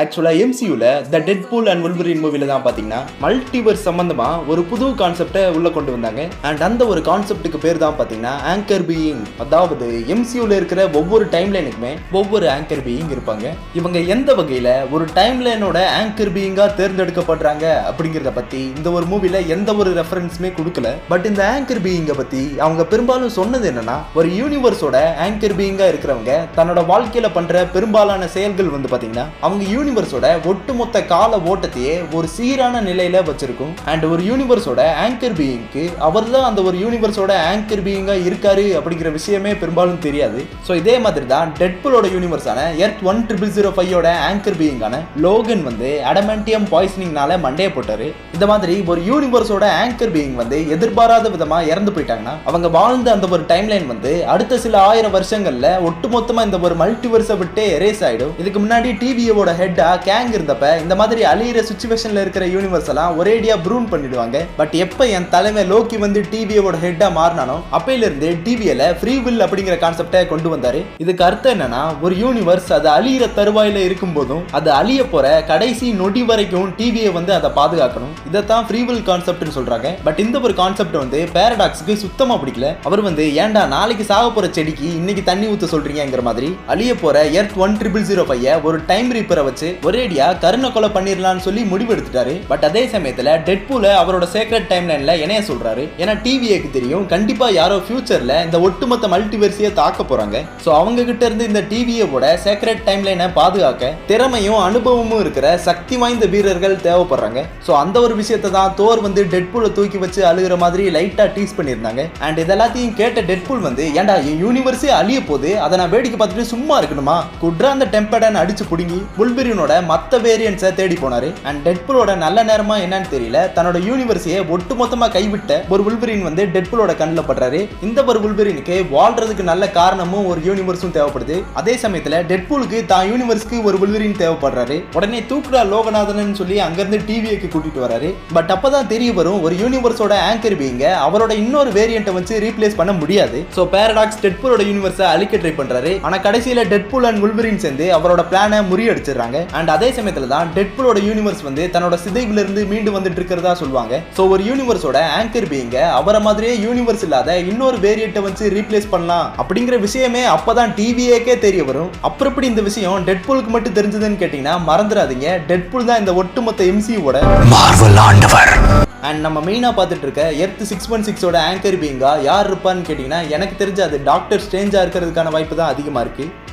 ஆக்சுவலா எம்சியூல த Deadpool and வொல்வரின் மூவில தான் பாத்தீங்கன்னா மல்டிவர்ஸ் சம்பந்தமா ஒரு புது கான்செப்டை உள்ள கொண்டு வந்தாங்க. அண்ட் அந்த ஒரு கான்செப்டுக்கு பேர் தான் பாத்தீங்கன்னா ஆங்கர் பீயிங். அதாவது எம்சியூல இருக்கிற ஒவ்வொரு டைம் லைனுக்குமே ஒவ்வொரு ஆங்கர் பீயிங் இருப்பாங்க. இவங்க எந்த வகையில ஒரு டைம் லைனோட ஆங்கர் பீயிங்கா தேர்ந்தெடுக்கப்படுறாங்க அப்படிங்கறத பத்தி இந்த ஒரு மூவில எந்த ஒரு ரெஃபரன்ஸுமே கொடுக்கல. பட் இந்த ஆங்கர் பீயிங்க பத்தி அவங்க பெரும்பாலும் சொன்னது என்னன்னா, ஒரு யூனிவர்ஸோட ஆங்கர் பீயிங்கா இருக்கிறவங்க தன்னோட வாழ்க்கையில பண்ற பெரும்பாலான செயல்கள் வந்து பாத்தீங்கன்னா அவங்க யூனிவர்ஸோட ஒட்டுமொத்த கால ஓட்டத்தையே ஒரு சீரான நிலையில வச்சிருக்கும். அண்ட் ஒரு யூனிவர்ஸோட ஆங்கர் பீயிங்க்கு அவர் தான் அந்த ஒரு யூனிவர்ஸோட ஆங்கர் பீயிங்கா இருக்காரு அப்படிங்கிற விஷயமே பெரும்பாலும் தெரியாது. ஸோ இதே மாதிரி தான் டெட்பூலோட யூனிவர்ஸான எர்த் 10005 ஆங்கர் பீயிங்கான லோகன் வந்து அடமண்டியம் பாய்சனிங்னால மண்டையை போட்டாரு. இந்த மாதிரி ஒரு யூனிவர்ஸோட ஆங்கர் பீயிங் வந்து எதிர்பாராத விதமா இறந்து போயிட்டாங்கன்னா அவங்க வாழ்ந்த அந்த ஒரு டைம்லைன் வந்து அடுத்த சில ஆயிரம் வருஷங்கள்ல ஒட்டுமொத்தமா இந்த ஒரு மல்டிவர்ஸை விட்டு எரேஸ் ஆயிடும். இதுக்கு முன்னாடி டிவியோட ஹெட்டா கேங் இருந்தப்ப இந்த மாதிரி அழியிற சிச்சுவேஷன்ல இருக்கிற யூனிவர்ஸ் எல்லாம் ஒரேடியா ப்ரூன் பண்ணிடுவாங்க. பட் எப்ப என் தலைமை லோக்கி வந்து டிவியோட ஹெட்டா மாறினானோ அப்பையில இருந்து டிவியில ஃப்ரீ வில் அப்படிங்கிற கான்செப்டை கொண்டு வந்தாரு. இதுக்கு அர்த்தம் என்னன்னா, ஒரு யூனிவர்ஸ் அது அழியிற தருவாயில இருக்கும் போதும் அது அழிய போற கடைசி நொடி வரைக்கும் டிவியை வந்து அதை பாதுகாக்கணும். இதைத்தான் ஃப்ரீ வில் கான்செப்ட்னு சொல்றாங்க. பட் இந்த ஒரு கான்செப்ட் வந்து பேரடாக்ஸ்க்கு சுத்தமா பிடிக்கல. அவர் வந்து ஏன்டா நாளைக்கு சாக போற செடிக்கு இன்னைக்கு தண்ணி ஊத்த சொல்றீங்கிற மாதிரி அழிய போற எர்த் 10005 ஒரு டைம் ரீப்பரை வச்சு ஒரேடியா கருணை கொலை பண்ணிரலாம்னு சொல்லி முடிவு எடுத்துட்டாரு. பட் அதே சமயத்துல டெட்பூல அவரோட சீக்ரெட் டைம்லைன்ல என்னைய சொல்றாரு, ஏன்னா டிவிஏக்கு தெரியும் கண்டிப்பா யாரோ ஃபியூச்சர்ல இந்த ஒட்டுமொத்த மல்டிவர்ஸையே தாக்க போறாங்க. சோ அவங்க கிட்ட இருந்து இந்த டிவியோட சீக்ரெட் டைம்லைனை பாதுகாக்க திறமையும் அனுபவமும் இருக்கிற சக்தி வாய்ந்த வீரர்கள் தேவைப்படுறாங்க. சோ அந்த ஒரு விஷயத்தை தான் தோர் வந்து டெட்பூலை தூக்கி வச்சு அழுகிற மாதிரி லைட்டா டீஸ் பண்ணியிருந்தாங்க. அண்ட் இதெல்லாத்தையும் கேட்ட டெட்பூல் வந்து, ஏன்டா என் யூனிவர்ஸே அழிய போது அதை நான் வேடிக்கை பார்த்துட்டு சும்மா இருக்கணுமா, குட்ரா அந்த டெம்பர்டன் அடிச்சு புடுங்கி வொல்வரினோட மத்த வேரியன்ட்ஸை தேடி போனாரு. அண்ட் டெட்பூலோட நல்ல நேரமா என்னன்னு தெரியல, தன்னோட யூனிவர்ஸையே ஒட்டுமொத்தமா கைவிட்ட ஒரு வொல்வரின் வந்து டெட்பூலோட கண்ணில் படுறாரு. இந்த ஒரு வொல்வரினுக்கு வாழ்றதுக்கு நல்ல காரணமும் ஒரு யூனிவர்ஸும் தேவைப்படுது. அதே சமயத்துல டெட்பூலுக்கு தான் யூனிவர்ஸ்க்கு ஒரு வொல்வரின் தேவைப்படுறாரு. உடனே தூக்குடா லோகநாதன் சொல்லி அங்கிருந்து டிவிக்கு கூட்டிட்டு வராரு. பட் அப்பதான் தெரிய வரும், ஒரு யூனிவர்ஸோட ஆங்கர் பீயிங்க அவரோட இன்னொரு வேரியன்ட்டை வச்சு ரீப்ளேஸ் பண்ண முடியாது. சோ பேரடாக்ஸ் டெட்பூலோட யூனிவர்ஸை அழிக்க ட்ரை பண்றாரு. ஆனா கடைசியில டெட்பூல் அண்ட் வொல்வரின் சேர்ந்து அவரோட பிளானை முறியடிச்சிடுறாங்க. அண்ட் அதே சமயத்துல தான் டெட்பூலோட யூனிவர்ஸ் வந்து தன்னோட சிதைவுல இருந்து மீண்டு வந்துட்டு இருக்கிறதா சொல்லுவாங்க. சோ ஒரு யூனிவர்ஸோட ஆங்கர் பீயிங்க அவரை மாதிரியே யூனிவர்ஸ் இல்லாத இன்னொரு வேரியன்ட்டை வச்சு ரீப்ளேஸ் பண்ணலாம் அப்படிங்கிற விஷயமே அப்பதான் டிவிஏக்கே தெரிய வரும். அப்புறம் எப்படி இந்த விஷயம் டெட்பூலுக்கு மட்டும் தெரிஞ்சதுன்னு கேட்டீங்கன்னா மறந்துடாதீங்க, டெட்பூல் தான் இந்த ஒட்டுமொத்த எம்சியூவோட மார்வல் ஆண்டவர். அண்ட் நம்ம மெயினா பார்த்துட்டு இருக்க எர்த் 616 ஆங்கர் பீயிங்கா யார் இருப்பான்னு கேட்டீங்கன்னா எனக்கு தெரிஞ்ச அது டாக்டர் ஸ்ட்ரேஞ்சா இருக்கிறதுக்கான வாய்ப்பு தான் அதிகமா இருக்கு.